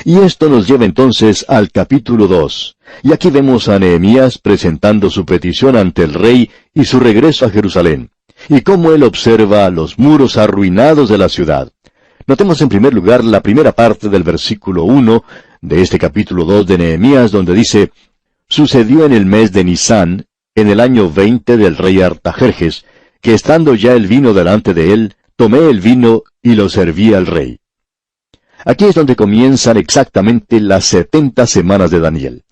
Y esto nos lleva entonces al capítulo 2. Y aquí vemos a Nehemías presentando su petición ante el rey y su regreso a Jerusalén, y cómo él observa los muros arruinados de la ciudad. Notemos en primer lugar la primera parte del versículo 1 de este capítulo 2 de Nehemías, donde dice: «Sucedió en el mes de Nisán, en el año 20 del rey Artajerjes, que estando ya el vino delante de él, tomé el vino y lo serví al rey». Aquí es donde comienzan exactamente las 70 semanas de Daniel.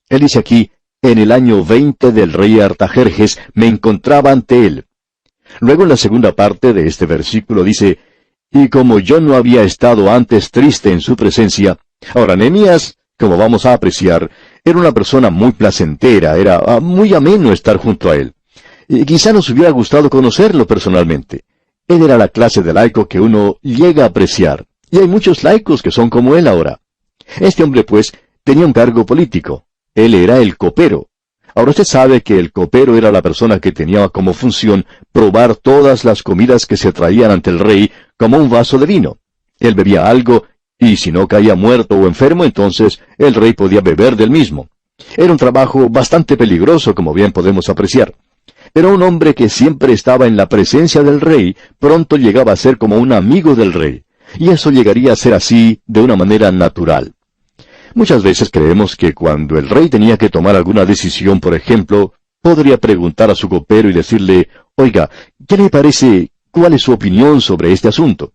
Él dice aquí: «En el año 20 del rey Artajerjes me encontraba ante él». Luego en la segunda parte de este versículo dice: «Y como yo no había estado antes triste en su presencia». Ahora, Nehemías, como vamos a apreciar, era una persona muy placentera, era muy ameno estar junto a él. Y quizá nos hubiera gustado conocerlo personalmente. Él era la clase de laico que uno llega a apreciar. Y hay muchos laicos que son como él ahora. Este hombre, pues, tenía un cargo político. Él era el copero. Ahora usted sabe que el copero era la persona que tenía como función probar todas las comidas que se traían ante el rey como un vaso de vino. Él bebía algo, y si no caía muerto o enfermo, entonces el rey podía beber del mismo. Era un trabajo bastante peligroso, como bien podemos apreciar. Pero un hombre que siempre estaba en la presencia del rey, pronto llegaba a ser como un amigo del rey. Y eso llegaría a ser así de una manera natural. Muchas veces creemos que cuando el rey tenía que tomar alguna decisión, por ejemplo, podría preguntar a su copero y decirle: «Oiga, ¿qué le parece? ¿Cuál es su opinión sobre este asunto?».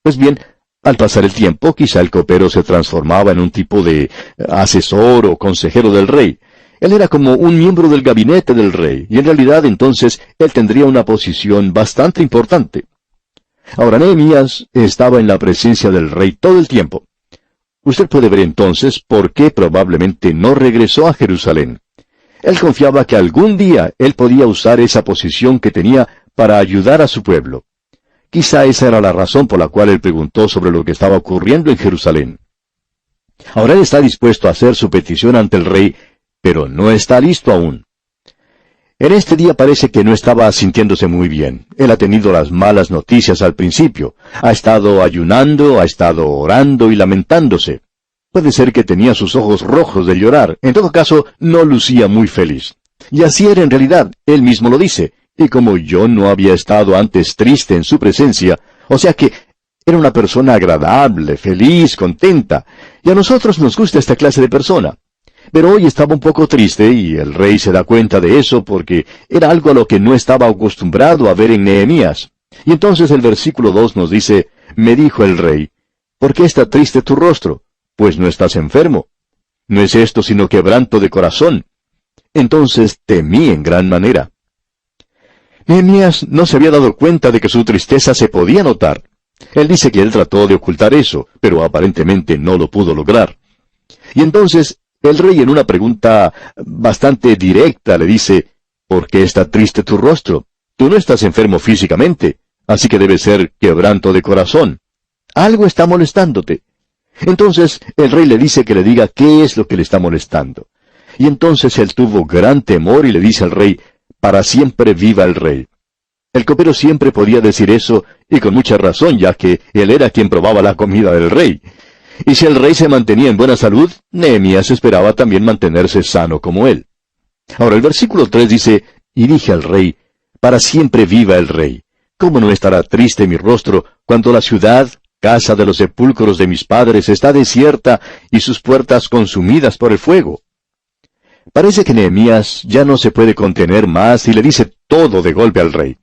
Pues bien, al pasar el tiempo, quizá el copero se transformaba en un tipo de asesor o consejero del rey. Él era como un miembro del gabinete del rey, y en realidad entonces él tendría una posición bastante importante. Ahora, Nehemías estaba en la presencia del rey todo el tiempo. Usted puede ver entonces por qué probablemente no regresó a Jerusalén. Él confiaba que algún día él podía usar esa posición que tenía para ayudar a su pueblo. Quizá esa era la razón por la cual él preguntó sobre lo que estaba ocurriendo en Jerusalén. Ahora él está dispuesto a hacer su petición ante el rey, pero no está listo aún. En este día parece que no estaba sintiéndose muy bien. Él ha tenido las malas noticias al principio. Ha estado ayunando, ha estado orando y lamentándose. Puede ser que tenía sus ojos rojos de llorar. En todo caso, no lucía muy feliz. Y así era en realidad. Él mismo lo dice. Y como yo no había estado antes triste en su presencia, o sea que era una persona agradable, feliz, contenta. Y a nosotros nos gusta esta clase de persona. Pero hoy estaba un poco triste, y el rey se da cuenta de eso porque era algo a lo que no estaba acostumbrado a ver en Nehemías. Y entonces el versículo 2 nos dice: «Me dijo el rey: ¿por qué está triste tu rostro? Pues no estás enfermo. No es esto sino quebranto de corazón». Entonces temí en gran manera. Nehemías no se había dado cuenta de que su tristeza se podía notar. Él dice que él trató de ocultar eso, pero aparentemente no lo pudo lograr. Y entonces el rey, en una pregunta bastante directa, le dice: «¿Por qué está triste tu rostro? Tú no estás enfermo físicamente, así que debe ser quebranto de corazón. Algo está molestándote». Entonces el rey le dice que le diga qué es lo que le está molestando. Y entonces él tuvo gran temor y le dice al rey: «Para siempre viva el rey». El copero siempre podía decir eso, y con mucha razón, ya que él era quien probaba la comida del rey. Y si el rey se mantenía en buena salud, Nehemías esperaba también mantenerse sano como él. Ahora el versículo 3 dice: «Y dije al rey: para siempre viva el rey. ¿Cómo no estará triste mi rostro cuando la ciudad, casa de los sepulcros de mis padres, está desierta y sus puertas consumidas por el fuego?» Parece que Nehemías ya no se puede contener más y le dice todo de golpe al rey.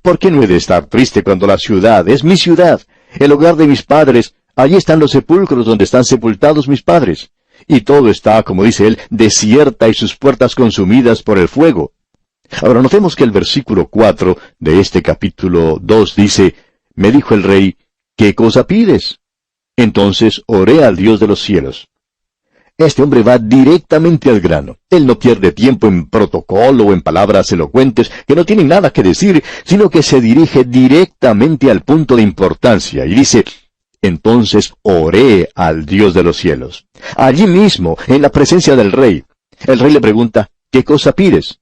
«¿Por qué no he de estar triste cuando la ciudad es mi ciudad, el hogar de mis padres? Allí están los sepulcros donde están sepultados mis padres. Y todo está, como dice él, desierta y sus puertas consumidas por el fuego». Ahora notemos que el versículo 4 de este capítulo 2 dice: «Me dijo el rey: ¿qué cosa pides?». Entonces oré al Dios de los cielos. Este hombre va directamente al grano. Él no pierde tiempo en protocolo o en palabras elocuentes que no tienen nada que decir, sino que se dirige directamente al punto de importancia y dice: «Entonces oré al Dios de los cielos». Allí mismo, en la presencia del rey. El rey le pregunta: «¿Qué cosa pides?».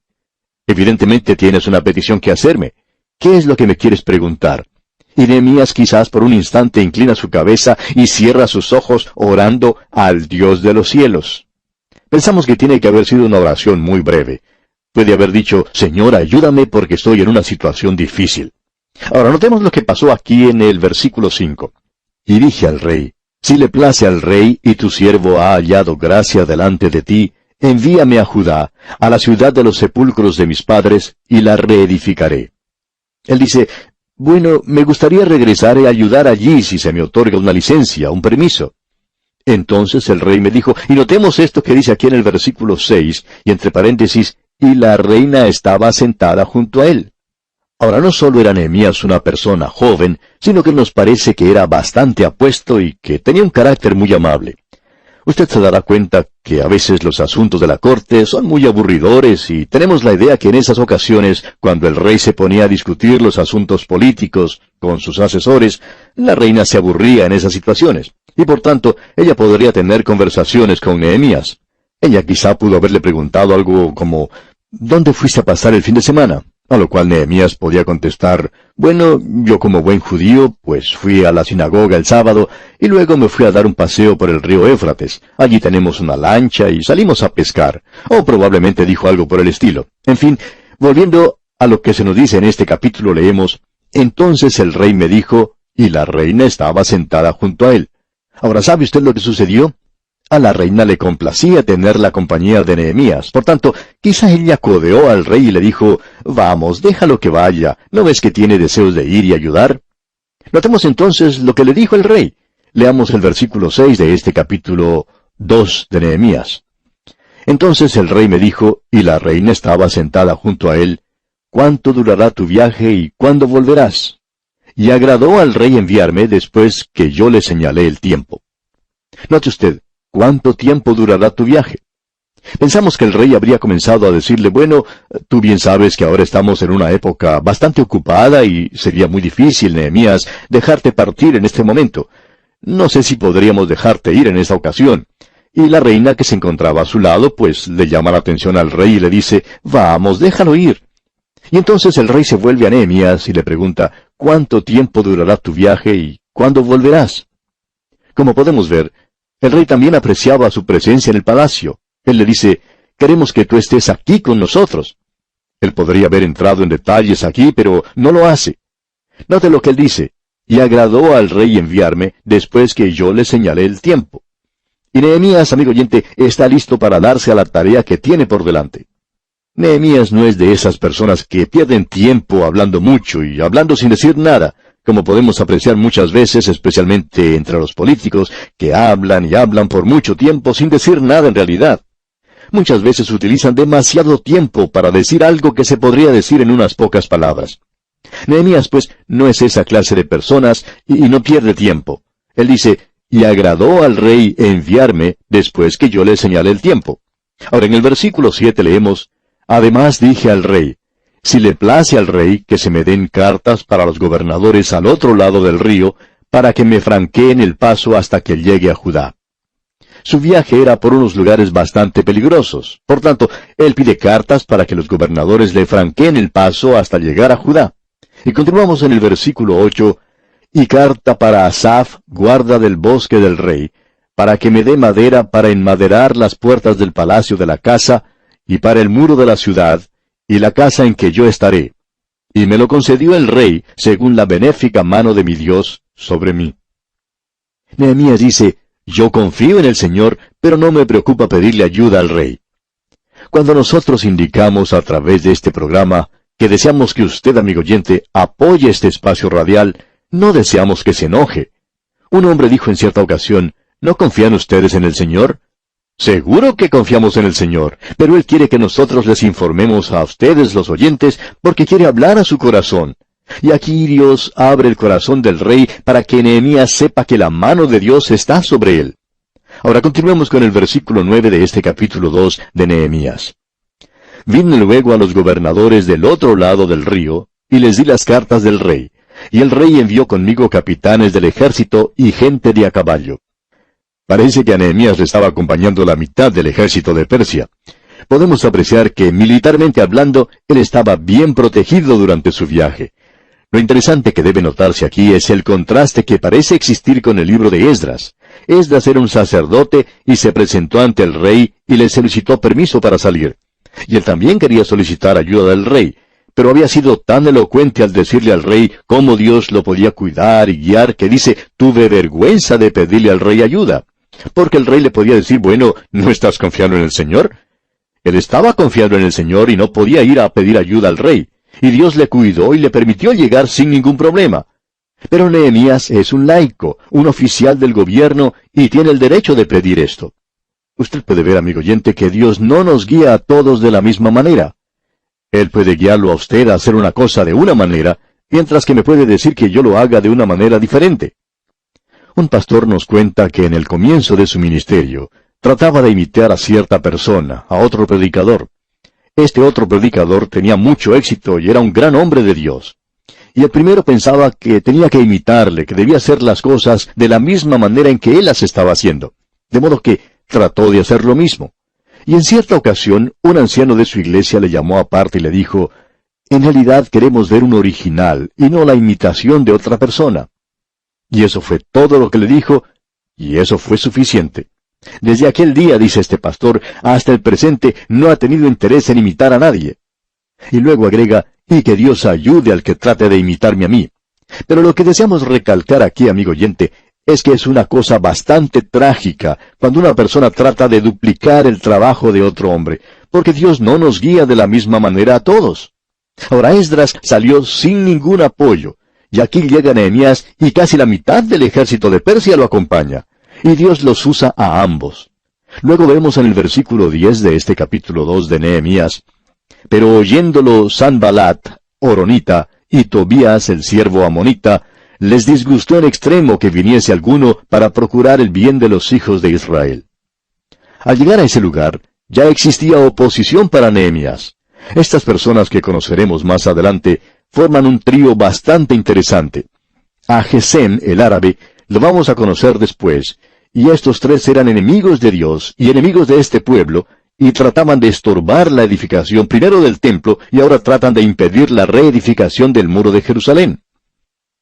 Evidentemente tienes una petición que hacerme. ¿Qué es lo que me quieres preguntar? Y Nehemías quizás por un instante inclina su cabeza y cierra sus ojos orando al Dios de los cielos. Pensamos que tiene que haber sido una oración muy breve. Puede haber dicho, Señor, ayúdame porque estoy en una situación difícil. Ahora, notemos lo que pasó aquí en el versículo 5. Y dije al rey, si le place al rey y tu siervo ha hallado gracia delante de ti, envíame a Judá, a la ciudad de los sepulcros de mis padres, y la reedificaré. Él dice, bueno, me gustaría regresar y ayudar allí si se me otorga una licencia, un permiso. Entonces el rey me dijo, y notemos esto que dice aquí en el versículo 6, y entre paréntesis, y la reina estaba sentada junto a él. Ahora, no solo era Nehemías una persona joven, sino que nos parece que era bastante apuesto y que tenía un carácter muy amable. Usted se dará cuenta que a veces los asuntos de la corte son muy aburridores y tenemos la idea que en esas ocasiones, cuando el rey se ponía a discutir los asuntos políticos con sus asesores, la reina se aburría en esas situaciones, y por tanto ella podría tener conversaciones con Nehemías. Ella quizá pudo haberle preguntado algo como, ¿dónde fuiste a pasar el fin de semana? A lo cual Nehemías podía contestar, bueno, yo como buen judío, pues fui a la sinagoga el sábado, y luego me fui a dar un paseo por el río Éufrates. Allí tenemos una lancha y salimos a pescar. O probablemente dijo algo por el estilo. En fin, volviendo a lo que se nos dice en este capítulo, leemos, entonces el rey me dijo, y la reina estaba sentada junto a él. Ahora, ¿sabe usted lo que sucedió? A la reina le complacía tener la compañía de Nehemías. Por tanto, quizá ella codeó al rey y le dijo, vamos, déjalo que vaya, ¿no ves que tiene deseos de ir y ayudar? Notemos entonces lo que le dijo el rey. Leamos el versículo 6 de este capítulo 2 de Nehemías. Entonces el rey me dijo, y la reina estaba sentada junto a él, ¿cuánto durará tu viaje y cuándo volverás? Y agradó al rey enviarme después que yo le señalé el tiempo. Note usted, ¿cuánto tiempo durará tu viaje? Pensamos que el rey habría comenzado a decirle, bueno, tú bien sabes que ahora estamos en una época bastante ocupada y sería muy difícil, Nehemías, dejarte partir en este momento. No sé si podríamos dejarte ir en esta ocasión. Y la reina que se encontraba a su lado, pues le llama la atención al rey y le dice, vamos, déjalo ir. Y entonces el rey se vuelve a Nehemías y le pregunta, ¿cuánto tiempo durará tu viaje y cuándo volverás? Como podemos ver, el rey también apreciaba su presencia en el palacio. Él le dice, queremos que tú estés aquí con nosotros. Él podría haber entrado en detalles aquí, pero no lo hace. Note lo que él dice, y agradó al rey enviarme después que yo le señalé el tiempo. Y Nehemías, amigo oyente, está listo para darse a la tarea que tiene por delante. Nehemías no es de esas personas que pierden tiempo hablando mucho y hablando sin decir nada, como podemos apreciar muchas veces, especialmente entre los políticos, que hablan y hablan por mucho tiempo sin decir nada en realidad. Muchas veces utilizan demasiado tiempo para decir algo que se podría decir en unas pocas palabras. Nehemías, pues, no es esa clase de personas y no pierde tiempo. Él dice, y agradó al rey enviarme después que yo le señalé el tiempo. Ahora, en el versículo 7 leemos, además dije al rey, si le place al rey que se me den cartas para los gobernadores al otro lado del río, para que me franqueen el paso hasta que llegue a Judá. Su viaje era por unos lugares bastante peligrosos. Por tanto, él pide cartas para que los gobernadores le franqueen el paso hasta llegar a Judá. Y continuamos en el versículo 8, y carta para Asaf, guarda del bosque del rey, para que me dé madera para enmaderar las puertas del palacio de la casa, y para el muro de la ciudad, y la casa en que yo estaré. Y me lo concedió el rey, según la benéfica mano de mi Dios, sobre mí. Nehemías dice, yo confío en el Señor, pero no me preocupa pedirle ayuda al rey. Cuando nosotros indicamos a través de este programa que deseamos que usted, amigo oyente, apoye este espacio radial, no deseamos que se enoje. Un hombre dijo en cierta ocasión, ¿no confían ustedes en el Señor? Seguro que confiamos en el Señor, pero Él quiere que nosotros les informemos a ustedes, los oyentes, porque quiere hablar a su corazón. Y aquí Dios abre el corazón del rey para que Nehemías sepa que la mano de Dios está sobre él. Ahora continuemos con el versículo 9 de este capítulo 2 de Nehemías. Vine luego a los gobernadores del otro lado del río, y les di las cartas del rey, y el rey envió conmigo capitanes del ejército y gente de a caballo. Parece que a Nehemías le estaba acompañando la mitad del ejército de Persia. Podemos apreciar que, militarmente hablando, él estaba bien protegido durante su viaje. Lo interesante que debe notarse aquí es el contraste que parece existir con el libro de Esdras. Esdras era un sacerdote y se presentó ante el rey y le solicitó permiso para salir. Y él también quería solicitar ayuda del rey, pero había sido tan elocuente al decirle al rey cómo Dios lo podía cuidar y guiar que dice, tuve vergüenza de pedirle al rey ayuda. Porque el rey le podía decir, bueno, ¿no estás confiando en el Señor? Él estaba confiando en el Señor y no podía ir a pedir ayuda al rey. Y Dios le cuidó y le permitió llegar sin ningún problema. Pero Nehemías es un laico, un oficial del gobierno, y tiene el derecho de pedir esto. Usted puede ver, amigo oyente, que Dios no nos guía a todos de la misma manera. Él puede guiarlo a usted a hacer una cosa de una manera, mientras que me puede decir que yo lo haga de una manera diferente. Un pastor nos cuenta que en el comienzo de su ministerio, trataba de imitar a cierta persona, a otro predicador. Este otro predicador tenía mucho éxito y era un gran hombre de Dios. Y el primero pensaba que tenía que imitarle, que debía hacer las cosas de la misma manera en que él las estaba haciendo. De modo que trató de hacer lo mismo. Y en cierta ocasión, un anciano de su iglesia le llamó aparte y le dijo, en realidad queremos ver un original y no la imitación de otra persona. Y eso fue todo lo que le dijo, y eso fue suficiente. Desde aquel día, dice este pastor, hasta el presente no ha tenido interés en imitar a nadie. Y luego agrega, y que Dios ayude al que trate de imitarme a mí. Pero lo que deseamos recalcar aquí, amigo oyente, es que es una cosa bastante trágica cuando una persona trata de duplicar el trabajo de otro hombre, porque Dios no nos guía de la misma manera a todos. Ahora Esdras salió sin ningún apoyo, y aquí llega Nehemías y casi la mitad del ejército de Persia lo acompaña. Y Dios los usa a ambos. Luego vemos en el versículo 10 de este capítulo 2 de Nehemías, pero oyéndolo Sanbalat, horonita, y Tobías, el siervo amonita, les disgustó en extremo que viniese alguno para procurar el bien de los hijos de Israel. Al llegar a ese lugar, ya existía oposición para Nehemías. Estas personas que conoceremos más adelante forman un trío bastante interesante. A Gesem, el árabe, lo vamos a conocer después, y estos tres eran enemigos de Dios y enemigos de este pueblo, y trataban de estorbar la edificación primero del templo, y ahora tratan de impedir la reedificación del muro de Jerusalén.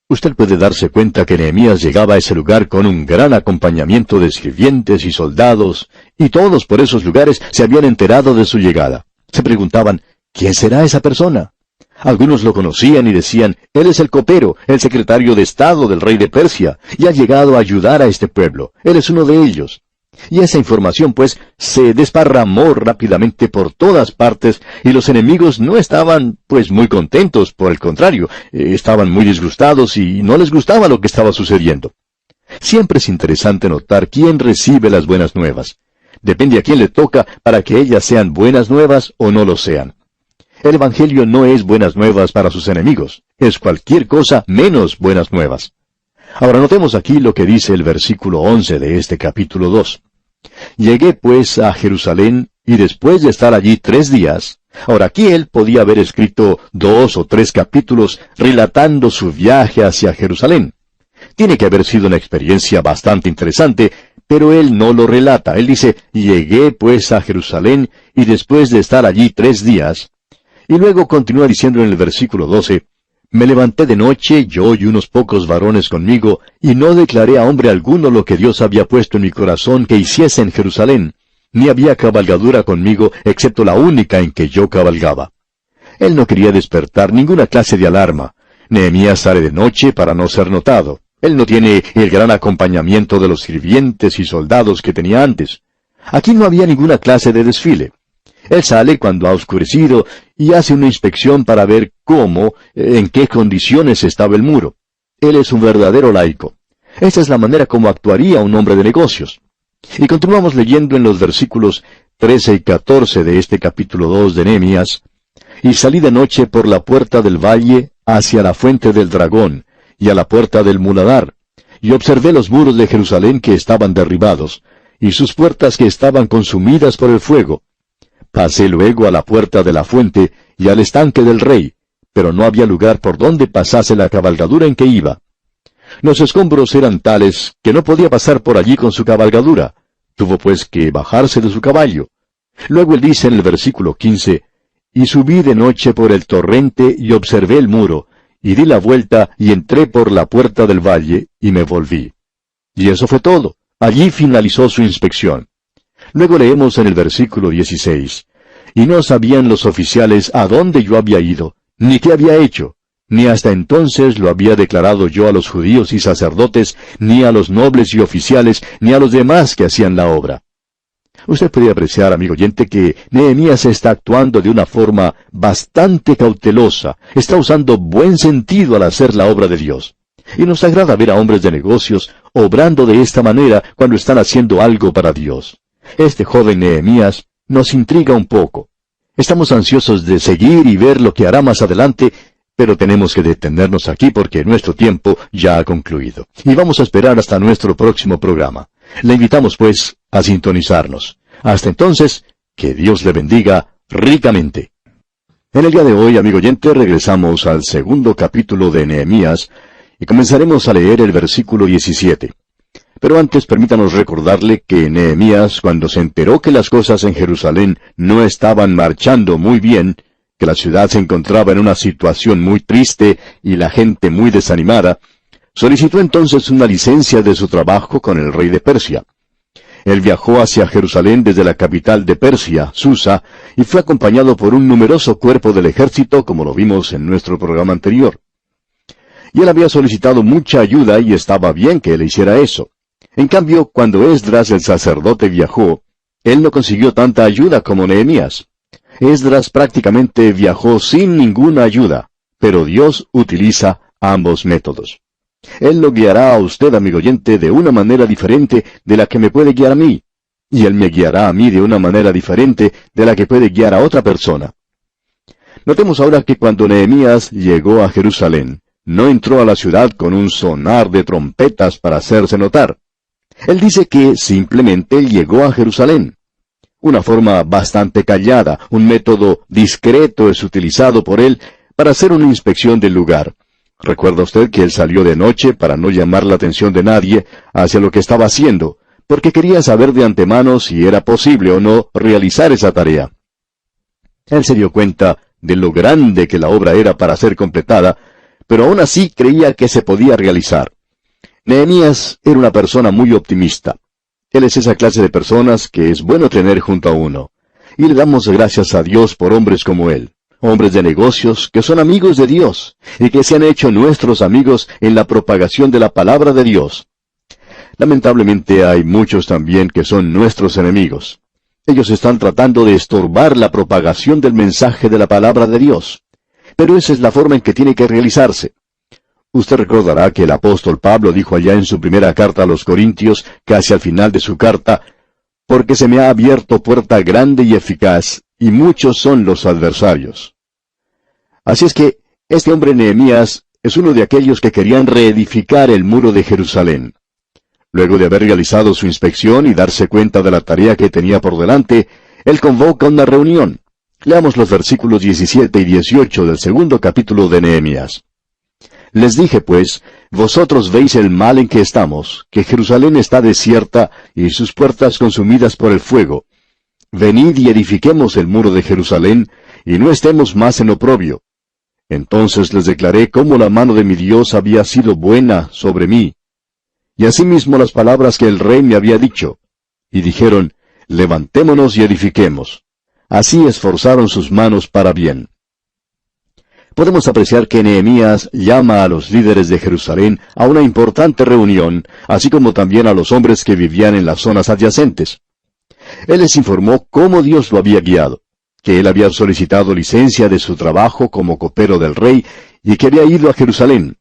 Usted puede darse cuenta que Nehemías llegaba a ese lugar con un gran acompañamiento de sirvientes y soldados, y todos por esos lugares se habían enterado de su llegada. Se preguntaban, ¿quién será esa persona? Algunos lo conocían y decían, él es el copero, el secretario de Estado del rey de Persia, y ha llegado a ayudar a este pueblo. Él es uno de ellos. Y esa información, pues, se desparramó rápidamente por todas partes, y los enemigos no estaban, pues, muy contentos, por el contrario, estaban muy disgustados y no les gustaba lo que estaba sucediendo. Siempre es interesante notar quién recibe las buenas nuevas. Depende a quién le toca para que ellas sean buenas nuevas o no lo sean. El Evangelio no es buenas nuevas para sus enemigos, es cualquier cosa menos buenas nuevas. Ahora notemos aquí lo que dice el versículo 11 de este capítulo 2. Llegué pues a Jerusalén, y después de estar allí 3 días, ahora aquí él podía haber escrito 2 o 3 capítulos relatando su viaje hacia Jerusalén. Tiene que haber sido una experiencia bastante interesante, pero él no lo relata. Él dice, llegué pues a Jerusalén, y después de estar allí 3 días, y luego continúa diciendo en el versículo 12, me levanté de noche, yo y unos pocos varones conmigo, y no declaré a hombre alguno lo que Dios había puesto en mi corazón que hiciese en Jerusalén, ni había cabalgadura conmigo, excepto la única en que yo cabalgaba. Él no quería despertar ninguna clase de alarma. Nehemías sale de noche para no ser notado. Él no tiene el gran acompañamiento de los sirvientes y soldados que tenía antes. Aquí no había ninguna clase de desfile. Él sale cuando ha oscurecido y hace una inspección para ver cómo, en qué condiciones estaba el muro. Él es un verdadero laico. Esta es la manera como actuaría un hombre de negocios. Y continuamos leyendo en los versículos 13 y 14 de este capítulo 2 de Nehemías. Y salí de noche por la puerta del valle hacia la fuente del dragón y a la puerta del muladar, y observé los muros de Jerusalén que estaban derribados, y sus puertas que estaban consumidas por el fuego. Pasé luego a la puerta de la fuente y al estanque del rey, pero no había lugar por donde pasase la cabalgadura en que iba. Los escombros eran tales que no podía pasar por allí con su cabalgadura. Tuvo pues que bajarse de su caballo. Luego él dice en el versículo 15, y subí de noche por el torrente y observé el muro, y di la vuelta y entré por la puerta del valle y me volví. Y eso fue todo. Allí finalizó su inspección. Luego leemos en el versículo 16, y no sabían los oficiales a dónde yo había ido, ni qué había hecho, ni hasta entonces lo había declarado yo a los judíos y sacerdotes, ni a los nobles y oficiales, ni a los demás que hacían la obra. Usted puede apreciar, amigo oyente, que Nehemías está actuando de una forma bastante cautelosa, está usando buen sentido al hacer la obra de Dios. Y nos agrada ver a hombres de negocios obrando de esta manera cuando están haciendo algo para Dios. Este joven Nehemías nos intriga un poco. Estamos ansiosos de seguir y ver lo que hará más adelante, pero tenemos que detenernos aquí porque nuestro tiempo ya ha concluido. Y vamos a esperar hasta nuestro próximo programa. Le invitamos, pues, a sintonizarnos. Hasta entonces, que Dios le bendiga ricamente. En el día de hoy, amigo oyente, regresamos al segundo capítulo de Nehemías y comenzaremos a leer el versículo 17. Pero antes permítanos recordarle que Nehemías, cuando se enteró que las cosas en Jerusalén no estaban marchando muy bien, que la ciudad se encontraba en una situación muy triste y la gente muy desanimada, solicitó entonces una licencia de su trabajo con el rey de Persia. Él viajó hacia Jerusalén desde la capital de Persia, Susa, y fue acompañado por un numeroso cuerpo del ejército, como lo vimos en nuestro programa anterior. Y él había solicitado mucha ayuda y estaba bien que él hiciera eso. En cambio, cuando Esdras el sacerdote viajó, él no consiguió tanta ayuda como Nehemías. Esdras prácticamente viajó sin ninguna ayuda, pero Dios utiliza ambos métodos. Él lo guiará a usted, amigo oyente, de una manera diferente de la que me puede guiar a mí, y Él me guiará a mí de una manera diferente de la que puede guiar a otra persona. Notemos ahora que cuando Nehemías llegó a Jerusalén, no entró a la ciudad con un sonar de trompetas para hacerse notar. Él dice que simplemente llegó a Jerusalén. Una forma bastante callada, un método discreto es utilizado por él para hacer una inspección del lugar. Recuerda usted que él salió de noche para no llamar la atención de nadie hacia lo que estaba haciendo, porque quería saber de antemano si era posible o no realizar esa tarea. Él se dio cuenta de lo grande que la obra era para ser completada, pero aún así creía que se podía realizar. Nehemías era una persona muy optimista. Él es esa clase de personas que es bueno tener junto a uno. Y le damos gracias a Dios por hombres como él. Hombres de negocios que son amigos de Dios y que se han hecho nuestros amigos en la propagación de la palabra de Dios. Lamentablemente hay muchos también que son nuestros enemigos. Ellos están tratando de estorbar la propagación del mensaje de la palabra de Dios. Pero esa es la forma en que tiene que realizarse. Usted recordará que el apóstol Pablo dijo allá en su primera carta a los Corintios, casi al final de su carta, «Porque se me ha abierto puerta grande y eficaz, y muchos son los adversarios». Así es que este hombre Nehemías es uno de aquellos que querían reedificar el muro de Jerusalén. Luego de haber realizado su inspección y darse cuenta de la tarea que tenía por delante, él convoca una reunión. Leamos los versículos 17 y 18 del segundo capítulo de Nehemías. Les dije, pues, vosotros veis el mal en que estamos, que Jerusalén está desierta y sus puertas consumidas por el fuego. Venid y edifiquemos el muro de Jerusalén, y no estemos más en oprobio. Entonces les declaré cómo la mano de mi Dios había sido buena sobre mí. Y asimismo las palabras que el rey me había dicho. Y dijeron, levantémonos y edifiquemos. Así esforzaron sus manos para bien. Podemos apreciar que Nehemías llama a los líderes de Jerusalén a una importante reunión, así como también a los hombres que vivían en las zonas adyacentes. Él les informó cómo Dios lo había guiado, que él había solicitado licencia de su trabajo como copero del rey y que había ido a Jerusalén.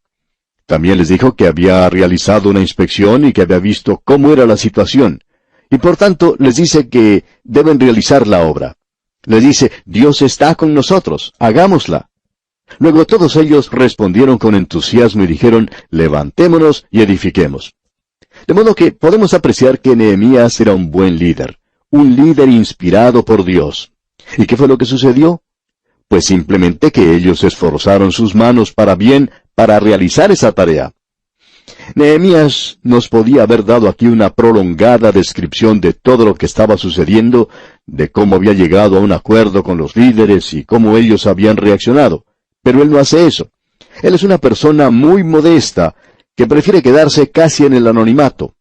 También les dijo que había realizado una inspección y que había visto cómo era la situación. Y por tanto les dice que deben realizar la obra. Les dice, Dios está con nosotros, hagámosla. Luego todos ellos respondieron con entusiasmo y dijeron, levantémonos y edifiquemos. De modo que podemos apreciar que Nehemías era un buen líder, un líder inspirado por Dios. ¿Y qué fue lo que sucedió? Pues simplemente que ellos esforzaron sus manos para bien para realizar esa tarea. Nehemías nos podía haber dado aquí una prolongada descripción de todo lo que estaba sucediendo, de cómo había llegado a un acuerdo con los líderes y cómo ellos habían reaccionado. Pero él no hace eso. Él es una persona muy modesta, que prefiere quedarse casi en el anonimato.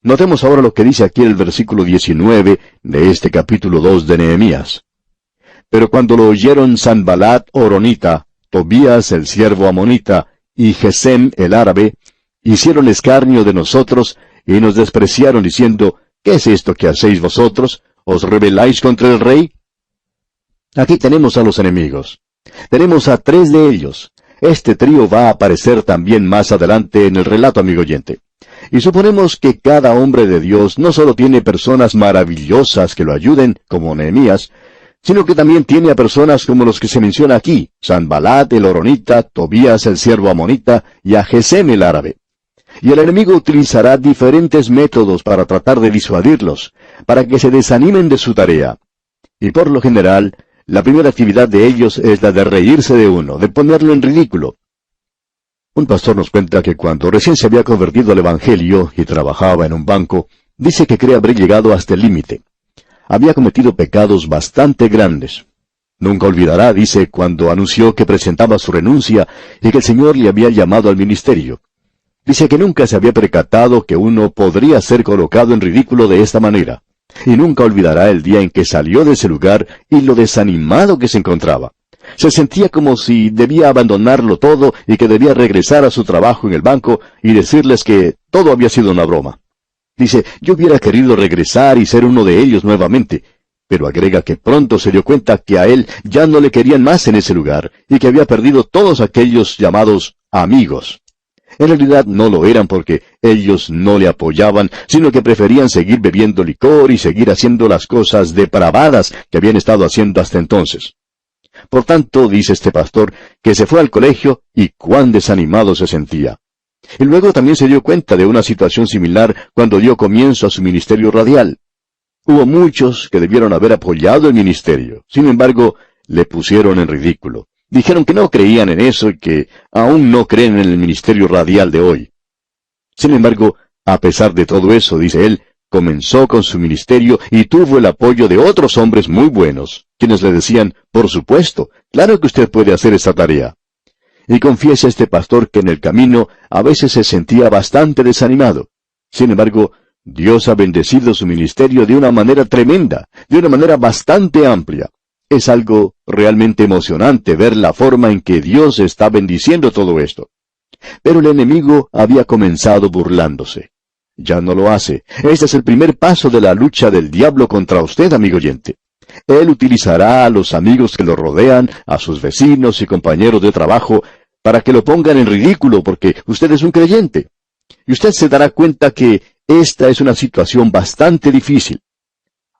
Notemos ahora lo que dice aquí el versículo 19 de este capítulo 2 de Nehemías. Pero cuando lo oyeron Sanbalat horonita, Tobías el siervo amonita, y Gesem el árabe, hicieron escarnio de nosotros, y nos despreciaron diciendo, ¿qué es esto que hacéis vosotros? ¿Os rebeláis contra el rey? Aquí tenemos a los enemigos. Tenemos a 3 de ellos. Este trío va a aparecer también más adelante en el relato, amigo oyente. Y suponemos que cada hombre de Dios no solo tiene personas maravillosas que lo ayuden, como Nehemías, sino que también tiene a personas como los que se menciona aquí, Sanbalat el horonita, Tobías el siervo amonita, y a Gesem el árabe. Y el enemigo utilizará diferentes métodos para tratar de disuadirlos, para que se desanimen de su tarea. Y por lo general, la primera actividad de ellos es la de reírse de uno, de ponerlo en ridículo. Un pastor nos cuenta que cuando recién se había convertido al Evangelio y trabajaba en un banco, dice que cree haber llegado hasta el límite. Había cometido pecados bastante grandes. Nunca olvidará, dice, cuando anunció que presentaba su renuncia y que el Señor le había llamado al ministerio. Dice que nunca se había percatado que uno podría ser colocado en ridículo de esta manera. Y nunca olvidará el día en que salió de ese lugar y lo desanimado que se encontraba. Se sentía como si debía abandonarlo todo y que debía regresar a su trabajo en el banco y decirles que todo había sido una broma. Dice, yo hubiera querido regresar y ser uno de ellos nuevamente, pero agrega que pronto se dio cuenta que a él ya no le querían más en ese lugar y que había perdido todos aquellos llamados amigos. En realidad no lo eran porque ellos no le apoyaban, sino que preferían seguir bebiendo licor y seguir haciendo las cosas depravadas que habían estado haciendo hasta entonces. Por tanto, dice este pastor, que se fue al colegio y cuán desanimado se sentía. Y luego también se dio cuenta de una situación similar cuando dio comienzo a su ministerio radial. Hubo muchos que debieron haber apoyado el ministerio. Sin embargo, le pusieron en ridículo. Dijeron que no creían en eso y que aún no creen en el ministerio radial de hoy. Sin embargo, a pesar de todo eso, dice él, comenzó con su ministerio y tuvo el apoyo de otros hombres muy buenos, quienes le decían, por supuesto, claro que usted puede hacer esa tarea. Y confiesa este pastor que en el camino a veces se sentía bastante desanimado. Sin embargo, Dios ha bendecido su ministerio de una manera tremenda, de una manera bastante amplia. Es algo realmente emocionante ver la forma en que Dios está bendiciendo todo esto. Pero el enemigo había comenzado burlándose. Ya no lo hace. Este es el primer paso de la lucha del diablo contra usted, amigo oyente. Él utilizará a los amigos que lo rodean, a sus vecinos y compañeros de trabajo, para que lo pongan en ridículo porque usted es un creyente. Y usted se dará cuenta que esta es una situación bastante difícil.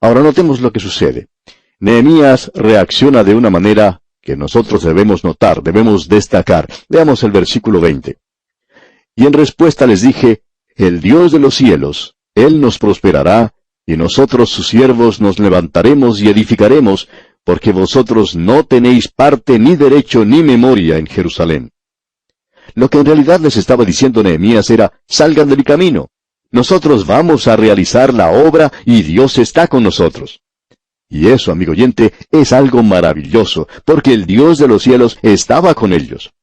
Ahora notemos lo que sucede. Nehemías reacciona de una manera que nosotros debemos notar, debemos destacar. Veamos el versículo 20. Y en respuesta les dije, el Dios de los cielos, Él nos prosperará, y nosotros sus siervos nos levantaremos y edificaremos, porque vosotros no tenéis parte ni derecho ni memoria en Jerusalén. Lo que en realidad les estaba diciendo Nehemías era, salgan de mi camino. Nosotros vamos a realizar la obra y Dios está con nosotros. Y eso, amigo oyente, es algo maravilloso, porque el Dios de los cielos estaba con ellos.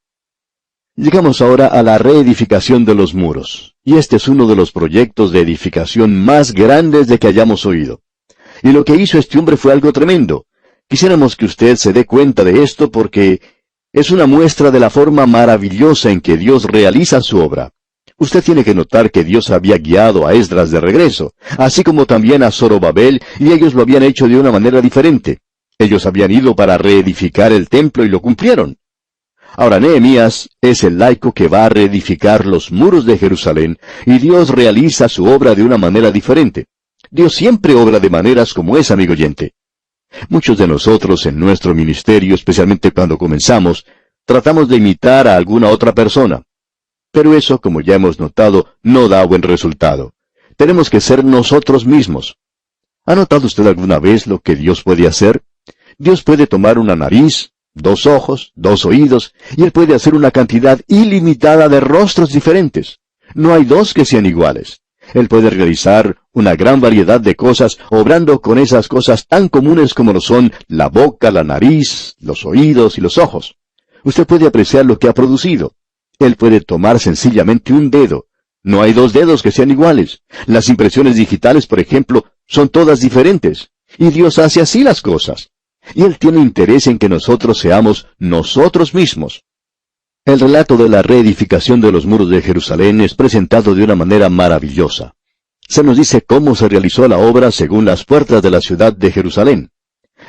Llegamos ahora a la reedificación de los muros, y este es uno de los proyectos de edificación más grandes de que hayamos oído. Y lo que hizo este hombre fue algo tremendo. Quisiéramos que usted se dé cuenta de esto porque es una muestra de la forma maravillosa en que Dios realiza su obra. Usted tiene que notar que Dios había guiado a Esdras de regreso, así como también a Zorobabel, y ellos lo habían hecho de una manera diferente. Ellos habían ido para reedificar el templo y lo cumplieron. Ahora Nehemías es el laico que va a reedificar los muros de Jerusalén, y Dios realiza su obra de una manera diferente. Dios siempre obra de maneras como esa, amigo oyente. Muchos de nosotros en nuestro ministerio, especialmente cuando comenzamos, tratamos de imitar a alguna otra persona. Pero eso, como ya hemos notado, no da buen resultado. Tenemos que ser nosotros mismos. ¿Ha notado usted alguna vez lo que Dios puede hacer? Dios puede tomar una nariz, 2 ojos, 2 oídos, y Él puede hacer una cantidad ilimitada de rostros diferentes. No hay 2 que sean iguales. Él puede realizar una gran variedad de cosas, obrando con esas cosas tan comunes como lo son la boca, la nariz, los oídos y los ojos. Usted puede apreciar lo que ha producido. Él puede tomar sencillamente un dedo. No hay dos dedos que sean iguales. Las impresiones digitales, por ejemplo, son todas diferentes. Y Dios hace así las cosas. Y Él tiene interés en que nosotros seamos nosotros mismos. El relato de la reedificación de los muros de Jerusalén es presentado de una manera maravillosa. Se nos dice cómo se realizó la obra según las puertas de la ciudad de Jerusalén.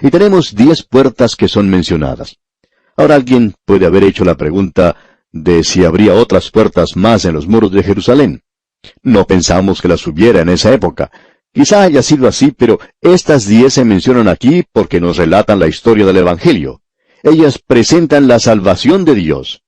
Y tenemos 10 puertas que son mencionadas. Ahora alguien puede haber hecho la pregunta de si habría otras puertas más en los muros de Jerusalén. No pensamos que las hubiera en esa época. Quizá haya sido así, pero estas 10 se mencionan aquí porque nos relatan la historia del Evangelio. Ellas presentan la salvación de Dios.